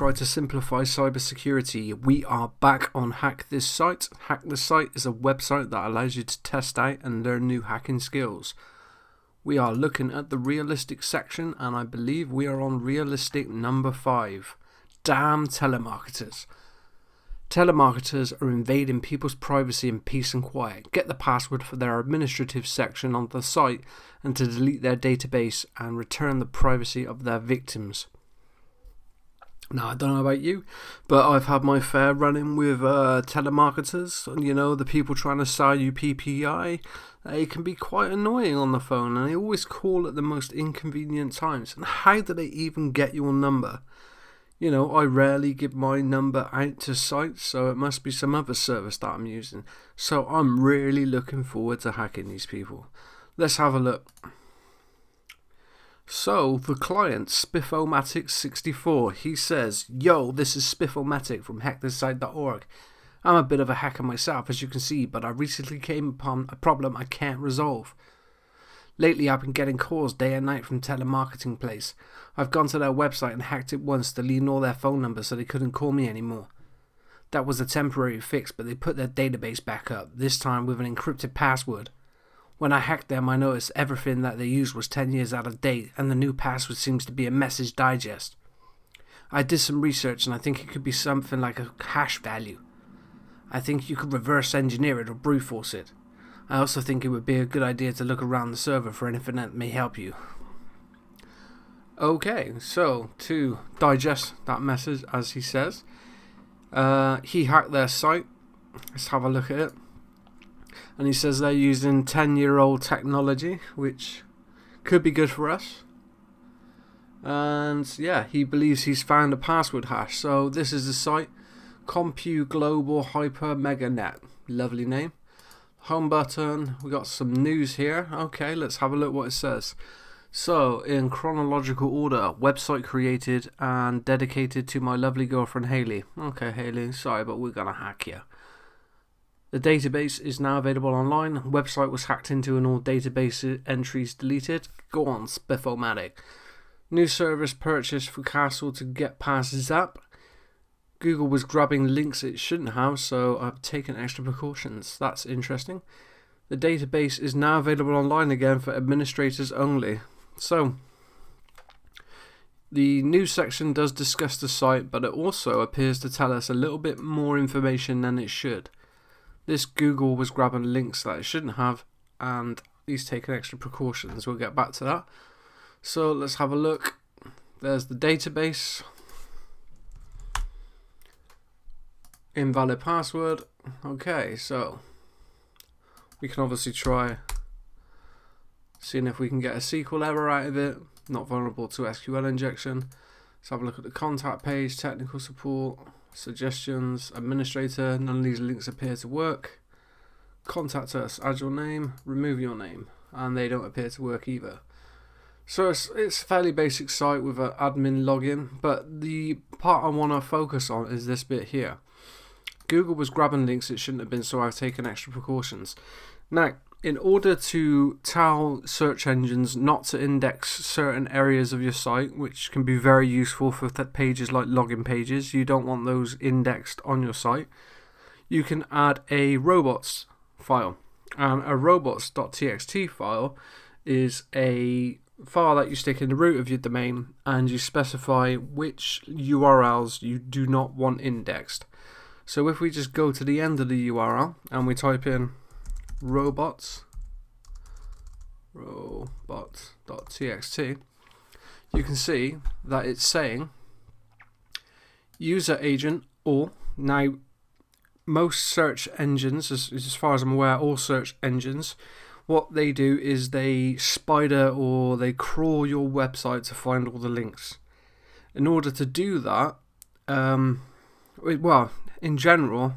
try to simplify cybersecurity. We are back on Hack This Site. Hack This Site is a website that allows you to test out and learn new hacking skills. We are looking at the realistic section, and I believe we are on realistic number 5. Damn telemarketers. Telemarketers are invading people's privacy and peace and quiet. Get the password for their administrative section on the site and to delete their database and return the privacy of their victims. Now, I don't know about you, but I've had my fair run-in with telemarketers. You know, the people trying to sell you PPI. They can be quite annoying on the phone, and they always call at the most inconvenient times. And how do they even get your number? You know, I rarely give my number out to sites, so it must be some other service that I'm using. So I'm really looking forward to hacking these people. Let's have a look. So, the client, Spiffomatic64, he says, "Yo, this is Spiffomatic from hackthisite.org. I'm a bit of a hacker myself, as you can see, but I recently came upon a problem I can't resolve. Lately, I've been getting calls day and night from telemarketing place. I've gone to their website and hacked it once, deleting all their phone numbers so they couldn't call me anymore. That was a temporary fix, but they put their database back up, this time with an encrypted password. When I hacked them, I noticed everything that they used was 10 years out of date, and the new password seems to be a message digest. I did some research, and I think it could be something like a hash value. I think you could reverse engineer it or brute force it. I also think it would be a good idea to look around the server for anything that may help you." Okay, so to digest that message, as he says, he hacked their site. Let's have a look at it. And he says they're using 10-year-old technology, which could be good for us. And yeah, he believes he's found a password hash. So this is the site, Compu Global Hyper Meganet. Lovely name. Home button. We got some news here. Okay, let's have a look what it says. So, in chronological order, website created and dedicated to my lovely girlfriend Haley. Okay, Haley, sorry, but we're gonna hack you. The database is now available online. Website was hacked into and all database entries deleted. Go on, Spiffomatic. New service purchased for Castle to get past Zap. Google was grabbing links it shouldn't have, so I've taken extra precautions. That's interesting. The database is now available online again for administrators only. So, the news section does discuss the site, but it also appears to tell us a little bit more information than it should. This Google was grabbing links that it shouldn't have, and he's taken extra precautions. We'll get back to that. So let's have a look. There's the database. Invalid password. Okay, so we can obviously try seeing if we can get a SQL error out of it. Not vulnerable to SQL injection. Let's have a look at the contact page, technical support, suggestions, administrator. None of these links appear to work. Contact us, add your name, remove your name, and they don't appear to work either. So it's a fairly basic site with an admin login, but the part I want to focus on is this bit here. Google was grabbing links it shouldn't have been, so I've taken extra precautions. Now, in order to tell search engines not to index certain areas of your site, which can be very useful for pages like login pages, you don't want those indexed on your site, you can add a robots file. And a robots.txt file is a file that you stick in the root of your domain, and you specify which URLs you do not want indexed. So if we just go to the end of the URL and we type in robots.txt, you can see that it's saying user agent all. Now, most search engines, as far as I'm aware, all search engines, what they do is they spider or they crawl your website to find all the links. In order to do that, in general,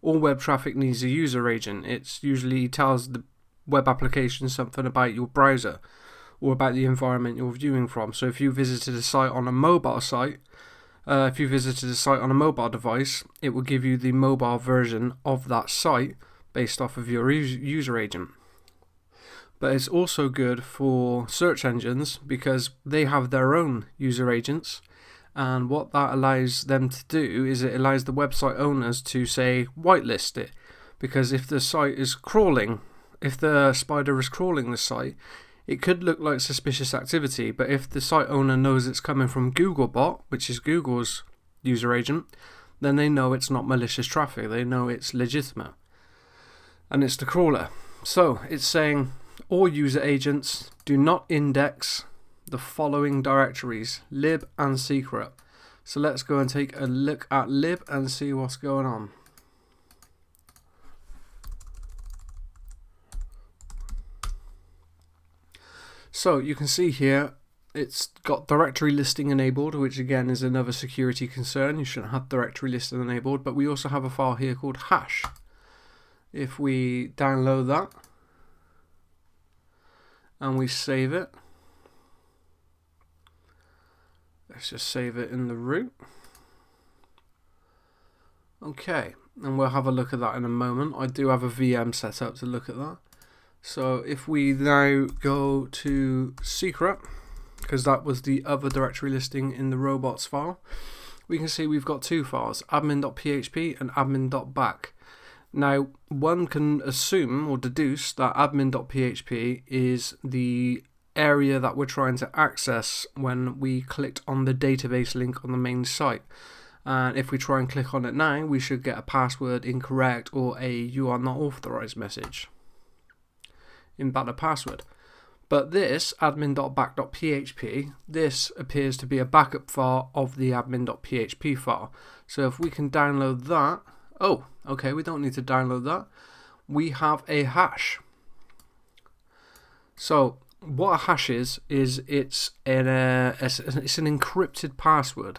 all web traffic needs a user agent. It usually tells the web application something about your browser or about the environment you're viewing from. So if you visited a site on a mobile site, if you visited a site on a mobile device, it will give you the mobile version of that site based off of your user agent. But it's also good for search engines because they have their own user agents, And what that allows them to do is it allows the website owners to, say, whitelist it. Because if the site is crawling, if the spider is crawling the site, it could look like suspicious activity. But if the site owner knows it's coming from Googlebot, which is Google's user agent, then they know it's not malicious traffic. They know it's legitimate. And it's the crawler. So it's saying all user agents do not index the following directories: lib and secret. So let's go and take a look at lib and see what's going on. So you can see here it's got directory listing enabled, which again is another security concern. You shouldn't have directory listing enabled, but we also have a file here called hash. If we download that and we save it, let's just save it in the root. Okay, and we'll have a look at that in a moment. I do have a VM set up to look at that. So if we now go to secret, because that was the other directory listing in the robots file, we can see we've got two files, admin.php and admin.back. Now, one can assume or deduce that admin.php is the area that we're trying to access when we clicked on the database link on the main site. And if we try and click on it now, we should get a password incorrect or a "you are not authorized" message. Invalid password. But this admin.back.php, this appears to be a backup file of the admin.php file. So if we can download that, oh, okay, we don't need to download that. We have a hash. So what a hash is it's an encrypted password.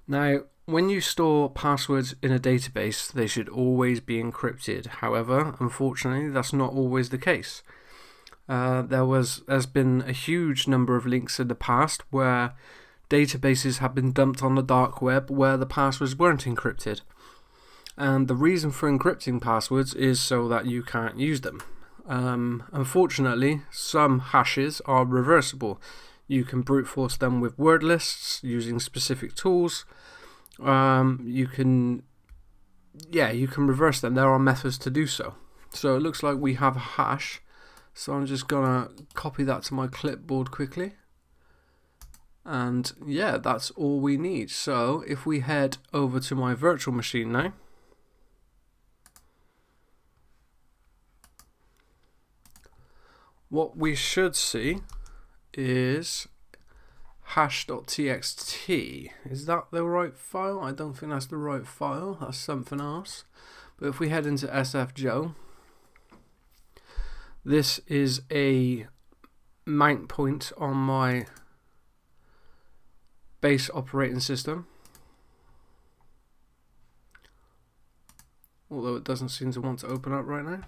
Now, when you store passwords in a database, they should always be encrypted. However, unfortunately, that's not always the case. There's been a huge number of links in the past where databases have been dumped on the dark web where the passwords weren't encrypted. And the reason for encrypting passwords is so that you can't use them. Unfortunately, some hashes are reversible. You can brute force them with word lists using specific tools. You can reverse them. There are methods to do so. So it looks like we have a hash. So I'm just gonna copy that to my clipboard quickly. And yeah, that's all we need. So if we head over to my virtual machine now, what we should see is hash.txt. Is that the right file? I don't think that's the right file. That's something else. But if we head into sfjoe, this is a mount point on my base operating system. Although it doesn't seem to want to open up right now.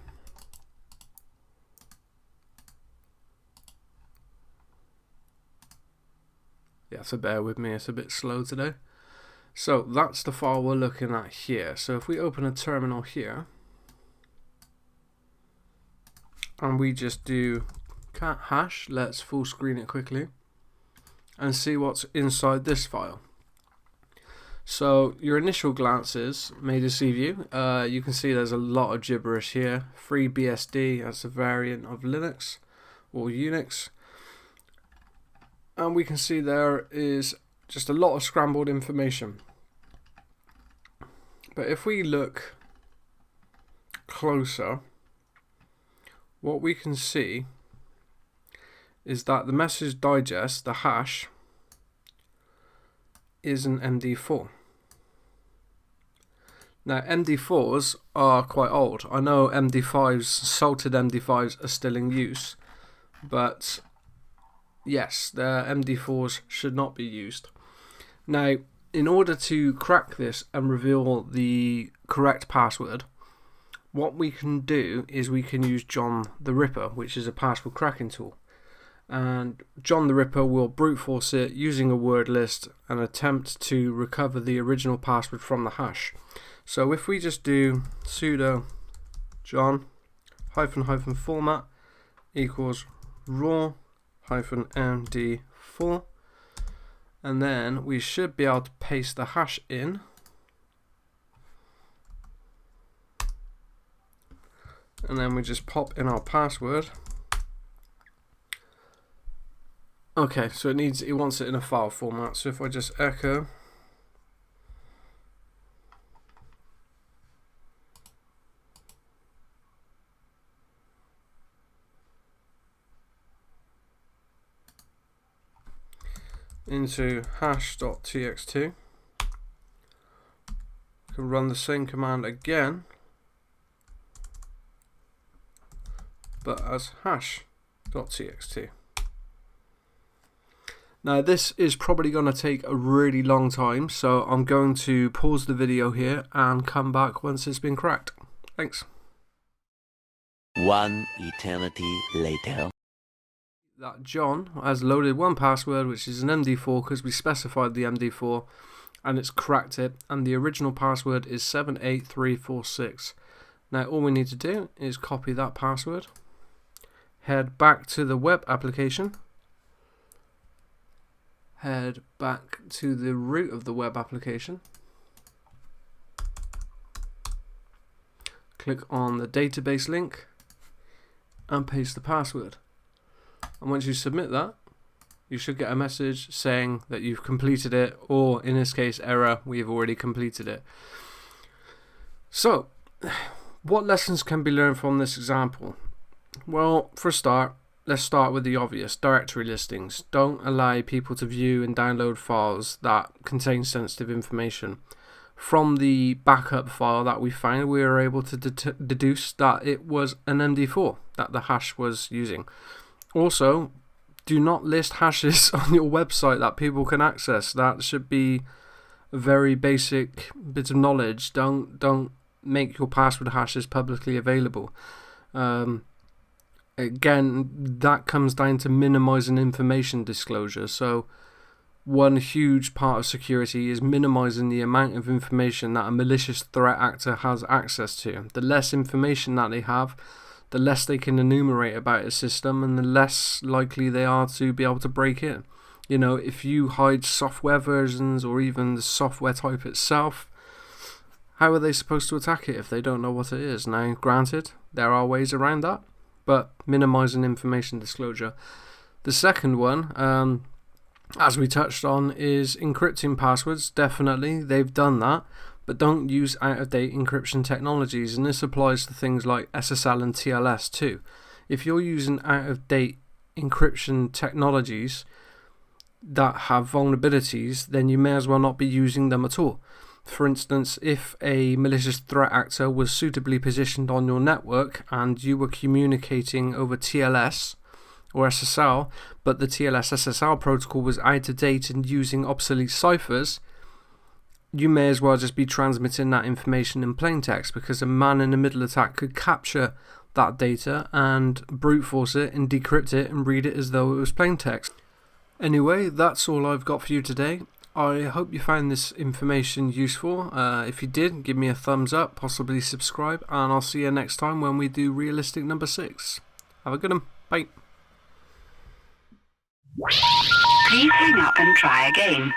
Yeah, so bear with me, it's a bit slow today. So that's the file we're looking at here. So if we open a terminal here, and we just do cat hash, let's full screen it quickly, and see what's inside this file. So your initial glances may deceive you. You can see there's a lot of gibberish here. FreeBSD, that's a variant of Linux or Unix. And we can see there is just a lot of scrambled information. But if we look closer, what we can see is that the message digest, the hash, is an MD4. Now MD4s are quite old. I know MD5s, salted MD5s are still in use, but yes, the MD4s should not be used. Now, in order to crack this and reveal the correct password, what we can do is we can use John the Ripper, which is a password cracking tool. And John the Ripper will brute force it using a word list and attempt to recover the original password from the hash. So if we just do sudo john -- format equals raw -md4, And then we should be able to paste the hash in. And then we just pop in our password. Okay, so it wants it in a file format. So if I just echo into hash.txt, I can run the same command again, but as hash.txt. Now this is probably going to take a really long time, so I'm going to pause the video here and come back once it's been cracked. Thanks. One eternity later. That John has loaded one password, which is an MD4, because we specified the MD4, and it's cracked it, and the original password is 78346. Now all we need to do is copy that password, head back to the web application, head back to the root of the web application, click on the database link, and paste the password. And once you submit that, you should get a message saying that you've completed it, or in this case, error, we've already completed it. So, what lessons can be learned from this example? Well, for a start, let's start with the obvious, directory listings. Don't allow people to view and download files that contain sensitive information. From the backup file that we found, we were able to deduce that it was an MD4 that the hash was using. Also, do not list hashes on your website that people can access. That should be a very basic bit of knowledge. Don't make your password hashes publicly available. Again, that comes down to minimizing information disclosure. So one huge part of security is minimizing the amount of information that a malicious threat actor has access to. The less information that they have, the less they can enumerate about a system, and the less likely they are to be able to break in. You know, if you hide software versions or even the software type itself, how are they supposed to attack it if they don't know what it is? Now, granted, there are ways around that, but minimizing information disclosure. The second one, as we touched on, is encrypting passwords. Definitely, they've done that. But don't use out-of-date encryption technologies, and this applies to things like SSL and TLS too. If you're using out-of-date encryption technologies that have vulnerabilities, then you may as well not be using them at all. For instance, if a malicious threat actor was suitably positioned on your network and you were communicating over TLS or SSL, but the TLS-SSL protocol was out of date and using obsolete ciphers, you may as well just be transmitting that information in plain text, because a man-in-the-middle attack could capture that data and brute force it and decrypt it and read it as though it was plain text. Anyway, that's all I've got for you today. I hope you found this information useful. If you did, give me a thumbs up, possibly subscribe, and I'll see you next time when we do realistic number 6. Have a good one. Bye. Please hang up and try again.